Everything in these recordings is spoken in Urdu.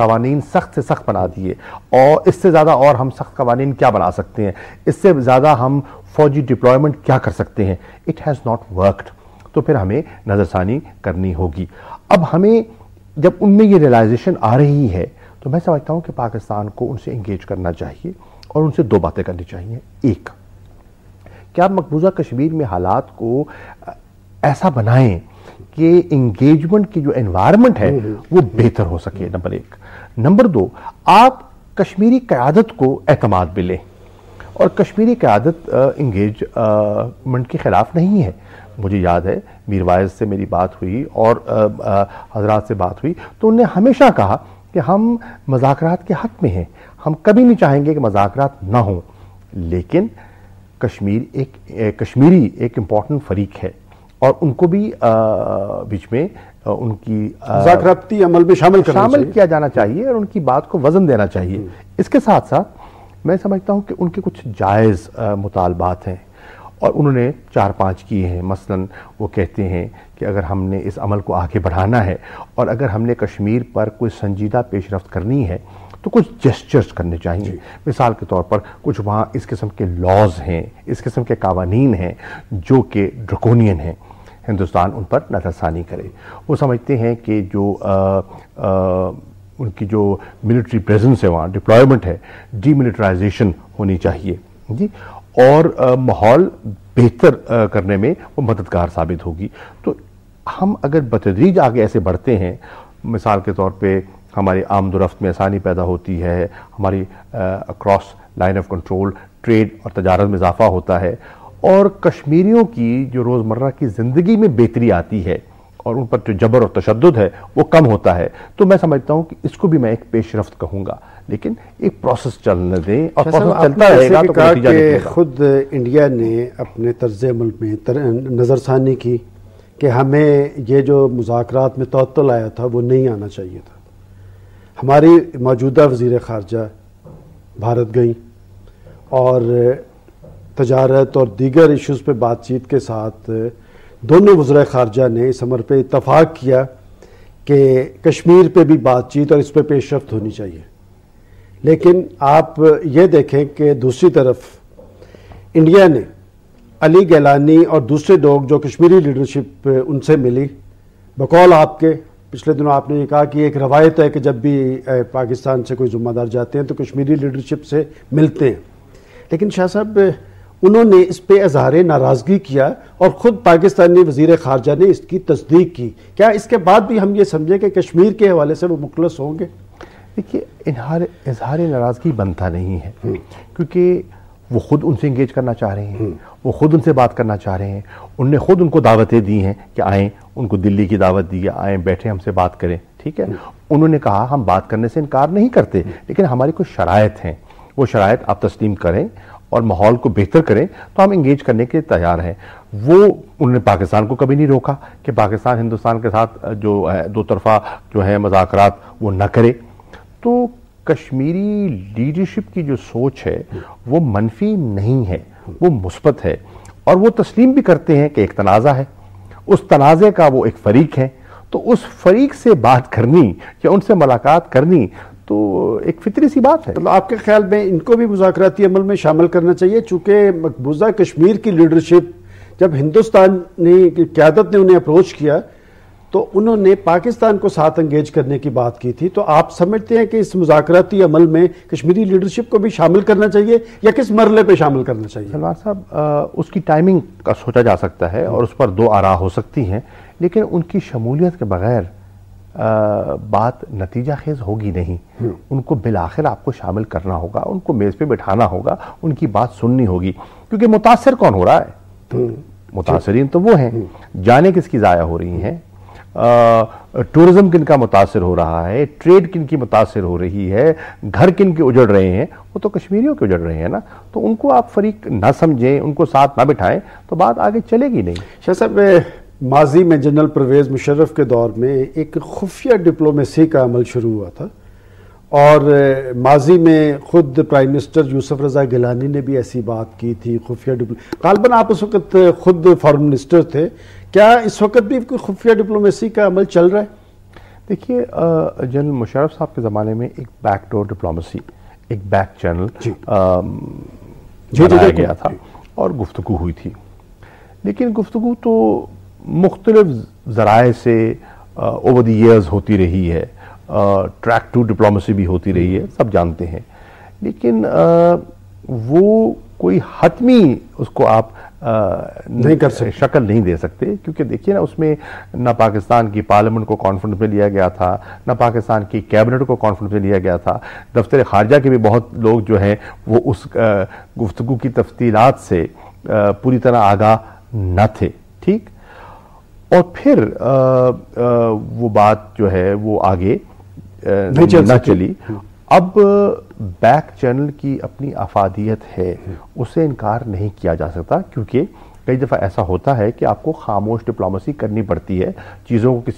قوانین سخت سے سخت بنا دیے، اور اس سے زیادہ اور ہم سخت قوانین کیا بنا سکتے ہیں، اس سے زیادہ ہم فوجی ڈپلائمنٹ کیا کر سکتے ہیں. It has not worked. تو پھر ہمیں نظر ثانی کرنی ہوگی. اب ہمیں جب ان میں یہ ریلائزیشن آ رہی ہے تو میں سمجھتا ہوں کہ پاکستان کو ان سے انگیج کرنا چاہیے اور ان سے دو باتیں کرنی چاہیے. ایک، کہ آپ مقبوضہ کشمیر میں حالات کو ایسا بنائیں کہ انگیجمنٹ کی جو انوائرمنٹ ہے وہ بہتر ہو سکے، نمبر ایک. نمبر دو، آپ کشمیری قیادت کو اعتماد میں لیں. اور کشمیری قیادت انگیجمنٹ کے خلاف نہیں ہے. مجھے یاد ہے میر وائز سے میری بات ہوئی اور حضرات سے بات ہوئی تو انہوں نے ہمیشہ کہا کہ ہم مذاکرات کے حق میں ہیں، ہم کبھی نہیں چاہیں گے کہ مذاکرات نہ ہوں، لیکن کشمیری ایک امپورٹنٹ فریق ہے اور ان کو بھی بیچ میں ان کی مذاکراتی عمل میں شامل کیا جانا چاہیے اور ان کی بات کو وزن دینا چاہیے. اس کے ساتھ ساتھ میں سمجھتا ہوں کہ ان کے کچھ جائز مطالبات ہیں اور انہوں نے 4-5 کیے ہیں. مثلاً وہ کہتے ہیں کہ اگر ہم نے اس عمل کو آگے بڑھانا ہے اور اگر ہم نے کشمیر پر کوئی سنجیدہ پیش رفت کرنی ہے تو کچھ جسچرز کرنے چاہیے. مثال کے طور پر کچھ وہاں اس قسم کے لاز ہیں، اس قسم کے قوانین ہیں جو کہ ڈرکونین ہیں. ہندوستان ان پر نظر ثانی کرے. وہ سمجھتے ہیں کہ جو ان کی جو ملٹری پریزنس ہے وہاں، ڈپلائمنٹ ہے، ڈی ملٹرائزیشن ہونی چاہیے جی، اور ماحول بہتر کرنے میں وہ مددگار ثابت ہوگی. تو ہم اگر بتدریج آگے ایسے بڑھتے ہیں، مثال کے طور پہ ہماری آمد و رفت میں آسانی پیدا ہوتی ہے، ہماری across line of control trade اور تجارت میں اضافہ ہوتا ہے اور کشمیریوں کی جو روزمرہ کی زندگی میں بہتری آتی ہے اور ان پر جو جبر اور تشدد ہے وہ کم ہوتا ہے، تو میں سمجھتا ہوں کہ اس کو بھی میں ایک پیش رفت کہوں گا. لیکن ایک پروسیس چلنے دیں اور پروسیس چلتا رہے گا تو کہا کہ خود انڈیا نے اپنے طرز عمل میں نظر ثانی کی کہ ہمیں یہ جو مذاکرات میں تعطل آیا تھا وہ نہیں آنا چاہیے تھا. ہماری موجودہ وزیر خارجہ بھارت گئیں اور تجارت اور دیگر ایشوز پہ بات چیت کے ساتھ دونوں وزراء خارجہ نے اس امر پہ اتفاق کیا کہ کشمیر پہ بھی بات چیت اور اس پہ پیش رفت ہونی چاہیے. لیکن آپ یہ دیکھیں کہ دوسری طرف انڈیا نے علی گیلانی اور دوسرے لوگ جو کشمیری لیڈرشپ ان سے ملی، بقول آپ کے پچھلے دنوں آپ نے یہ کہا کہ ایک روایت ہے کہ جب بھی پاکستان سے کوئی ذمہ دار جاتے ہیں تو کشمیری لیڈرشپ سے ملتے ہیں. لیکن شاہ صاحب انہوں نے اس پہ اظہار ناراضگی کیا اور خود پاکستانی وزیر خارجہ نے اس کی تصدیق کی. کیا اس کے بعد بھی ہم یہ سمجھیں کہ کشمیر کے حوالے سے وہ مخلص ہوں گے؟ دیکھیے، اظہار ناراضگی بنتا نہیں ہے کیونکہ وہ خود ان سے انگیج کرنا چاہ رہے ہیں، وہ خود ان سے بات کرنا چاہ رہے ہیں. ان نے خود ان کو دعوتیں دی ہیں کہ آئیں، ان کو دلی کی دعوت دی ہے، آئیں بیٹھیں ہم سے بات کریں. ٹھیک ہے، انہوں نے کہا ہم بات کرنے سے انکار نہیں کرتے، لیکن ہماری کچھ شرائط ہیں، وہ شرائط آپ تسلیم کریں اور ماحول کو بہتر کریں تو ہم انگیج کرنے کے تیار ہیں. وہ انہوں نے پاکستان کو کبھی نہیں روکا کہ پاکستان ہندوستان کے ساتھ جو ہے دو طرفہ جو ہے مذاکرات وہ نہ کرے. تو کشمیری لیڈرشپ کی جو سوچ ہے وہ منفی نہیں ہے، وہ مثبت ہے اور وہ تسلیم بھی کرتے ہیں کہ ایک تنازع ہے، اس تنازع کا وہ ایک فریق ہے. تو اس فریق سے بات کرنی یا ان سے ملاقات کرنی تو ایک فطری سی بات ہے. آپ کے خیال میں ان کو بھی مذاکراتی عمل میں شامل کرنا چاہیے؟ چونکہ مقبوضہ کشمیر کی لیڈرشپ جب ہندوستانی قیادت نے انہیں اپروچ کیا تو انہوں نے پاکستان کو ساتھ انگیج کرنے کی بات کی تھی. تو آپ سمجھتے ہیں کہ اس مذاکراتی عمل میں کشمیری لیڈرشپ کو بھی شامل کرنا چاہیے یا کس مرحلے پہ شامل کرنا چاہیے؟ سلمان صاحب، اس کی ٹائمنگ کا سوچا جا سکتا ہے اور اس پر دو آراء ہو سکتی ہیں، لیکن ان کی شمولیت کے بغیر بات نتیجہ خیز ہوگی نہیں. ان کو بالآخر آپ کو شامل کرنا ہوگا، ان کو میز پہ بٹھانا ہوگا، ان کی بات سننی ہوگی. کیونکہ متاثر کون ہو رہا ہے؟ متاثرین تو وہ ہیں. جانیں کس کی ضائع ہو رہی ہیں، ٹورزم کن کا متاثر ہو رہا ہے، ٹریڈ کن کی متاثر ہو رہی ہے، گھر کن کے اجڑ رہے ہیں، وہ تو کشمیریوں کے اجڑ رہے ہیں نا. تو ان کو آپ فریق نہ سمجھیں، ان کو ساتھ نہ بٹھائیں تو بات آگے چلے گی نہیں. شاہ صاحب، ماضی میں جنرل پرویز مشرف کے دور میں ایک خفیہ ڈپلومیسی کا عمل شروع ہوا تھا اور ماضی میں خود پرائم منسٹر یوسف رضا گیلانی نے بھی ایسی بات کی تھی. خفیہ غالباً آپ اس وقت خود فارن منسٹر تھے. کیا اس وقت بھی کوئی خفیہ ڈپلومیسی کا عمل چل رہا ہے؟ دیکھیے جنرل مشرف صاحب کے زمانے میں ایک بیک ڈور ڈپلومیسی، ایک بیک چینل بنایا گیا تھا اور گفتگو ہوئی تھی، لیکن گفتگو تو مختلف ذرائع سے اوور دی ایئرز ہوتی رہی ہے، ٹریک ٹو ڈپلومیسی بھی ہوتی رہی ہے، سب جانتے ہیں، لیکن وہ کوئی حتمی اس کو آپ نہیں کر سکتے، شکل نہیں دے سکتے، کیونکہ دیکھیے نا اس میں نہ پاکستان کی پارلیمنٹ کو کانفرنس میں لیا گیا تھا، نہ پاکستان کی کیبنٹ کو کانفرنس میں لیا گیا تھا، دفتر خارجہ کے بھی بہت لوگ جو ہیں وہ اس گفتگو کی تفصیلات سے پوری طرح آگاہ نہ تھے، ٹھیک، اور پھر وہ بات جو ہے وہ آگے نہ چلی۔ اب بیک چینل کی اپنی افادیت ہے، اسے انکار نہیں کیا جا سکتا، کیونکہ کئی دفعہ ایسا ہوتا ہے کہ آپ کو خاموش ڈپلومیسی کرنی پڑتی ہے، چیزوں کو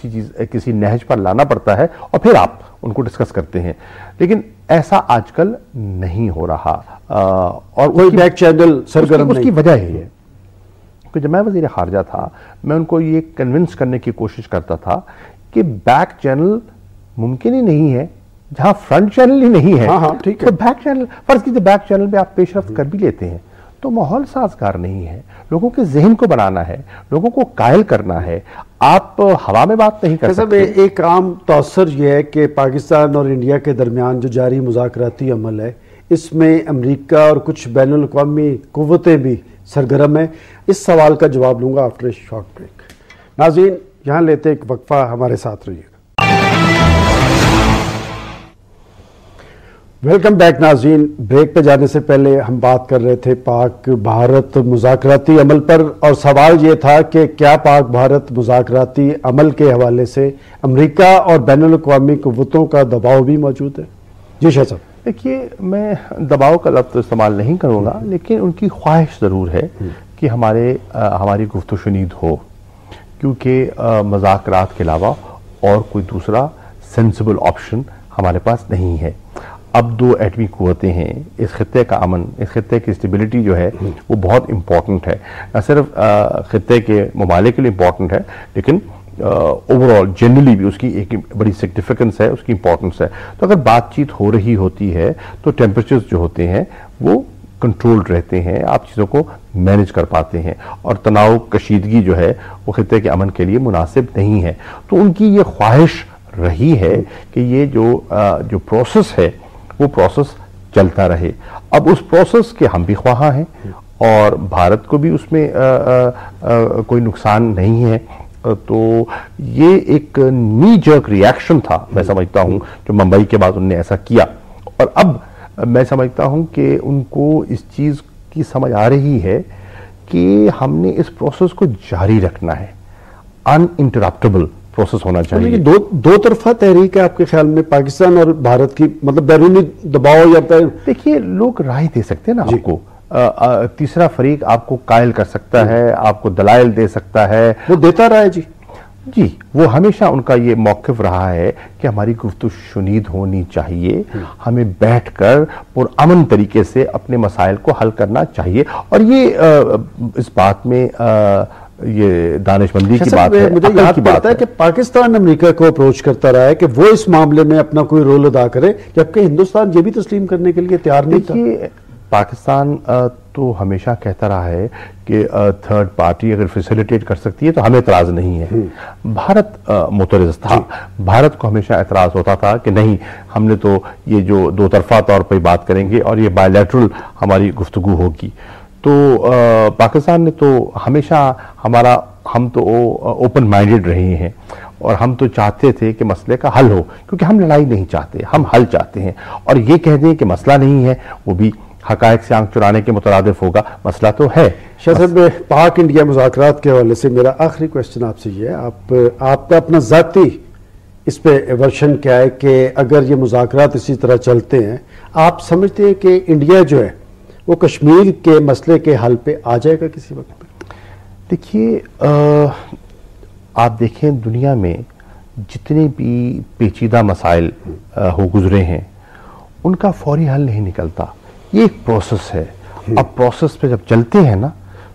کسی نہج پر لانا پڑتا ہے اور پھر آپ ان کو ڈسکس کرتے ہیں، لیکن ایسا آج کل نہیں ہو رہا، اور کوئی بیک چینل سرگرم نہیں۔ اس کی وجہ یہ ہے کہ جب میں وزیر خارجہ تھا، میں ان کو یہ کنونس کرنے کی کوشش کرتا تھا کہ بیک چینل ممکن ہی نہیں ہے جہاں فرنٹ چینل ہی نہیں ہے، تو بیک چینل، فرض کیجئے بیک چینل پہ آپ پیش رفت کر بھی لیتے ہیں تو ماحول سازگار نہیں ہے، لوگوں کے ذہن کو بنانا ہے، لوگوں کو قائل کرنا ہے، آپ ہوا میں بات نہیں کر سکتے۔ ایک عام تاثر یہ ہے کہ پاکستان اور انڈیا کے درمیان جو جاری مذاکراتی عمل ہے، اس میں امریکہ اور کچھ بین الاقوامی قوتیں بھی سرگرم ہیں۔ اس سوال کا جواب لوں گا آفٹر اے شارٹ بریک۔ ناظرین یہاں لیتے ایک وقفہ، ہمارے ساتھ رہیے گا۔ ویلکم بیک ناظرین، بریک پہ جانے سے پہلے ہم بات کر رہے تھے پاک بھارت مذاکراتی عمل پر، اور سوال یہ تھا کہ کیا پاک بھارت مذاکراتی عمل کے حوالے سے امریکہ اور بین الاقوامی قوتوں کا دباؤ بھی موجود ہے؟ جی شاہ صاحب۔ دیکھیے میں دباؤ کا لفظ استعمال نہیں کروں گا، لیکن ان کی خواہش ضرور ہے کہ ہماری گفت و شنید ہو، کیونکہ مذاکرات کے علاوہ اور کوئی دوسرا سینسیبل آپشن ہمارے پاس نہیں ہے۔ اب دو ایٹمی قوتیں ہیں، اس خطے کا امن، اس خطے کی اسٹیبلٹی جو ہے وہ بہت امپورٹنٹ ہے، نہ صرف خطے کے ممالک کے لیے امپورٹنٹ ہے، لیکن اوورآل جنرلی بھی اس کی ایک بڑی سگنیفیکنس ہے، اس کی امپورٹنس ہے۔ تو اگر بات چیت ہو رہی ہوتی ہے تو ٹیمپریچرز جو ہوتے ہیں وہ کنٹرولڈ رہتے ہیں، آپ چیزوں کو مینج کر پاتے ہیں، اور تناؤ کشیدگی جو ہے وہ خطے کے امن کے لیے مناسب نہیں ہے۔ تو ان کی یہ خواہش رہی ہے کہ یہ جو پروسیس ہے وہ پروسیس چلتا رہے۔ اب اس پروسیس کے ہم بھی خواہاں ہیں، اور بھارت کو بھی اس میں کوئی نقصان نہیں ہے، تو یہ ایک نی جرک ریاکشن تھا، میں سمجھتا ہوں، جو ممبئی کے بعد انہوں نے ایسا کیا، اور اب میں سمجھتا ہوں کہ ان کو اس چیز کی سمجھ آ رہی ہے کہ ہم نے اس پروسیس کو جاری رکھنا ہے، ان انٹرپٹیبل پروسیس ہونا چاہیے۔ دو طرفہ تحریک ہے آپ کے خیال میں پاکستان اور بھارت کی، مطلب بیرونی دباؤ یا دیکھیے لوگ رائے دے سکتے ہیں نا آپ کو، تیسرا فریق آپ کو قائل کر سکتا ہے، آپ کو دلائل دے سکتا ہے، وہ دیتا رہا ہے۔ جی وہ ہمیشہ ان کا یہ موقف رہا ہے کہ ہماری گفتگو شنید ہونی چاہیے، ہمیں بیٹھ کر پرامن طریقے سے اپنے مسائل کو حل کرنا چاہیے، اور یہ اس بات میں یہ دانش مندی کی بات ہے، مجھے یاد پڑتا ہے کہ پاکستان امریکہ کو اپروچ کرتا رہا ہے کہ وہ اس معاملے میں اپنا کوئی رول ادا کرے، جبکہ ہندوستان یہ بھی تسلیم کرنے کے لیے تیار نہیں تھا۔ پاکستان تو ہمیشہ کہتا رہا ہے کہ تھرڈ پارٹی اگر فیسیلیٹیٹ کر سکتی ہے تو ہمیں اعتراض نہیں ہے۔ بھارت معترض تھا، بھارت کو ہمیشہ اعتراض ہوتا تھا کہ نہیں، ہم نے تو یہ جو دو طرفہ طور پہ بات کریں گے اور یہ بائی لیٹرل ہماری گفتگو ہوگی، تو پاکستان نے تو ہمیشہ ہم تو اوپن مائنڈڈ رہے ہیں، اور ہم تو چاہتے تھے کہ مسئلے کا حل ہو، کیونکہ ہم لڑائی نہیں چاہتے، ہم حل چاہتے ہیں، اور یہ کہہ دیں کہ مسئلہ نہیں ہے وہ بھی حقائق سے آنکھ چرانے کے مترادف ہوگا، مسئلہ تو ہے۔ شاہ صاحب، پاک انڈیا مذاکرات کے حوالے سے میرا آخری کوشچن آپ سے یہ ہے، آپ کا اپنا ذاتی اس پہ ورشن کیا ہے کہ اگر یہ مذاکرات اسی طرح چلتے ہیں، آپ سمجھتے ہیں کہ انڈیا جو ہے وہ کشمیر کے مسئلے کے حل پہ آ جائے گا کسی وقت پہ؟ دیکھیے آپ دیکھیں دنیا میں جتنے بھی پیچیدہ مسائل ہو گزرے ہیں ان کا فوری حل نہیں نکلتا، یہ ایک پروسیس ہے۔ اب پروسیس پہ جب چلتے ہیں نا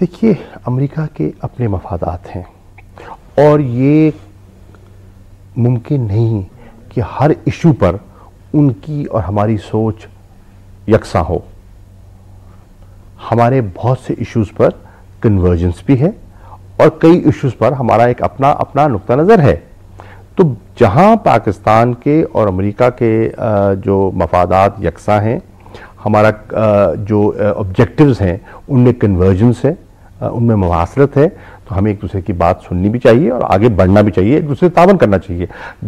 دیکھیے، امریکہ کے اپنے مفادات ہیں اور یہ ممکن نہیں کہ ہر ایشو پر ان کی اور ہماری سوچ یکساں ہو. ہمارے بہت سے ایشوز پر کنورجنس بھی ہے اور کئی ایشوز پر ہمارا ایک اپنا نقطہ نظر ہے. تو جہاں پاکستان کے اور امریکہ کے جو مفادات یکساں ہیں، ہمارا جو آبجیکٹیوز ہیں ان میں کنورجنس ہے، ان میں مواصلت ہے، تو ہمیں ایک دوسرے کی بات سننی بھی چاہیے اور آگے بڑھنا بھی چاہیے، ایک دوسرے سے تعاون کرنا چاہیے.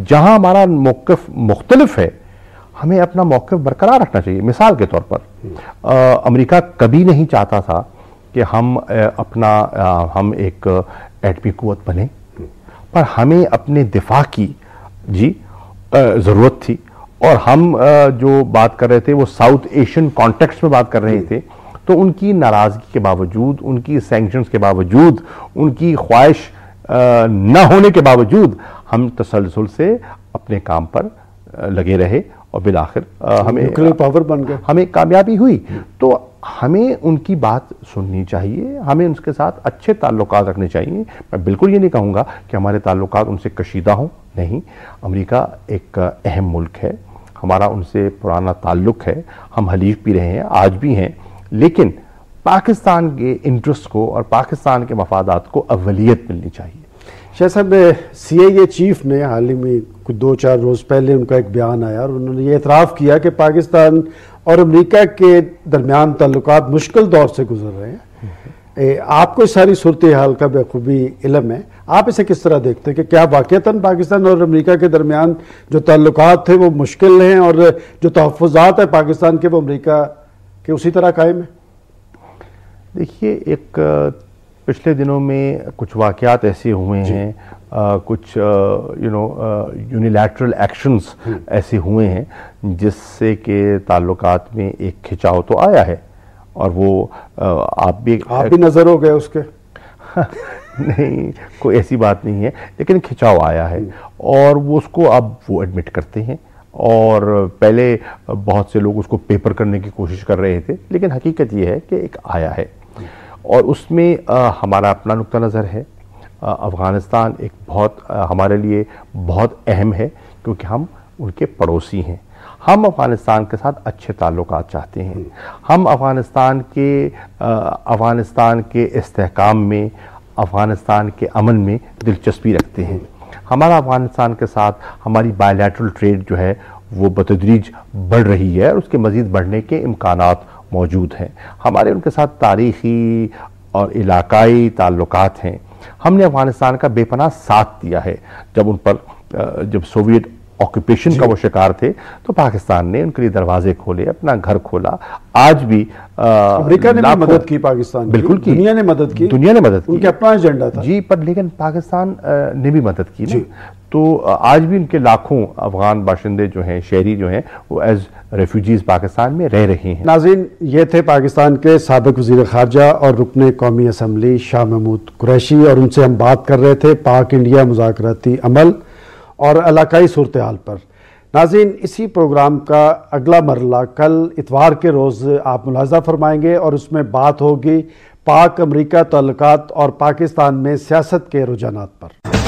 جہاں ہمارا موقف مختلف ہے، ہمیں اپنا موقف برقرار رکھنا چاہیے. مثال کے طور پر امریکہ کبھی نہیں چاہتا تھا کہ ہم ایک ایٹمی قوت بنیں، پر ہمیں اپنے دفاع کی ضرورت تھی. اور ہم جو بات کر رہے تھے وہ ساؤتھ ایشین کانٹیکسٹ میں بات کر رہے تھے، تو ان کی ناراضگی کے باوجود، ان کی سینکشنز کے باوجود، ان کی خواہش نہ ہونے کے باوجود ہم تسلسل سے اپنے کام پر لگے رہے اور بالآخر نیوکلیئر پاور بن گئے، ہمیں کامیابی ہوئی. تو ہمیں ان کی بات سننی چاہیے، ہمیں ان کے ساتھ اچھے تعلقات رکھنے چاہیے. میں بالکل یہ نہیں کہوں گا کہ ہمارے تعلقات ان سے کشیدہ ہوں، نہیں. امریکہ ایک اہم ملک ہے، ہمارا ان سے پرانا تعلق ہے، ہم حلیف بھی رہے ہیں، آج بھی ہیں. لیکن پاکستان کے انٹرسٹ کو اور پاکستان کے مفادات کو اولیت ملنی چاہیے. شاہ صاحب، سی آئی اے چیف نے حال ہی میں کچھ 2-4 روز پہلے ان کا ایک بیان آیا اور انہوں نے یہ اعتراف کیا کہ پاکستان اور امریکہ کے درمیان تعلقات مشکل دور سے گزر رہے ہیں. آپ کو اس ساری صورتحال کا بخوبی علم ہے، آپ اسے کس طرح دیکھتے ہیں کہ کیا واقعتاً پاکستان اور امریکہ کے درمیان جو تعلقات تھے وہ مشکل ہیں اور جو تحفظات ہیں پاکستان کے وہ امریکہ کے اسی طرح قائم ہیں؟ دیکھیے، ایک پچھلے دنوں میں کچھ واقعات ایسے ہوئے ہیں، کچھ یونیلیٹرل ایکشنز ایسے ہوئے ہیں جس سے کہ تعلقات میں ایک کھچاؤ تو آیا ہے. اور وہ آپ بھی نظر ہو گئے اس کے؟ نہیں، کوئی ایسی بات نہیں ہے، لیکن کھچاؤ آیا ہے اور وہ اس کو اب وہ ایڈمٹ کرتے ہیں. اور پہلے بہت سے لوگ اس کو پیپر کرنے کی کوشش کر رہے تھے، لیکن حقیقت یہ ہے کہ ایک آیا ہے اور اس میں ہمارا اپنا نقطہ نظر ہے. افغانستان ایک ہمارے لیے بہت اہم ہے کیونکہ ہم ان کے پڑوسی ہیں. ہم افغانستان کے ساتھ اچھے تعلقات چاہتے ہیں. ہم افغانستان کے استحکام میں، افغانستان کے امن میں دلچسپی رکھتے ہیں. ہمارا افغانستان کے ساتھ ہماری بائیلیٹرل ٹریڈ جو ہے وہ بتدریج بڑھ رہی ہے اور اس کے مزید بڑھنے کے امکانات موجود ہیں. ہمارے ان کے ساتھ تاریخی اور علاقائی تعلقات ہیں. ہم نے افغانستان کا بے پناہ ساتھ دیا ہے. جب سوویت آکوپیشن کا وہ شکار تھے تو پاکستان نے ان کے لیے دروازے کھولے، اپنا گھر کھولا. آج بھی امریکہ نے مدد کی پاکستان کی، بالکل کی، دنیا نے مدد کی، ان کے اپنا ایجنڈا تھا جی. پر لیکن پاکستان نے بھی مدد کی نا. تو آج بھی ان کے لاکھوں افغان باشندے جو ہیں، شہری جو ہیں، وہ ایز ریفیوجیز پاکستان میں رہ رہے ہیں. ناظرین، یہ تھے پاکستان کے سابق وزیر خارجہ اور رکن قومی اسمبلی شاہ محمود قریشی، اور ان سے ہم بات کر رہے تھے پاک انڈیا مذاکراتی عمل اور علاقائی صورتحال پر. ناظرین، اسی پروگرام کا اگلا مرحلہ کل اتوار کے روز آپ ملاحظہ فرمائیں گے اور اس میں بات ہوگی پاک امریکہ تعلقات اور پاکستان میں سیاست کے رجحانات پر.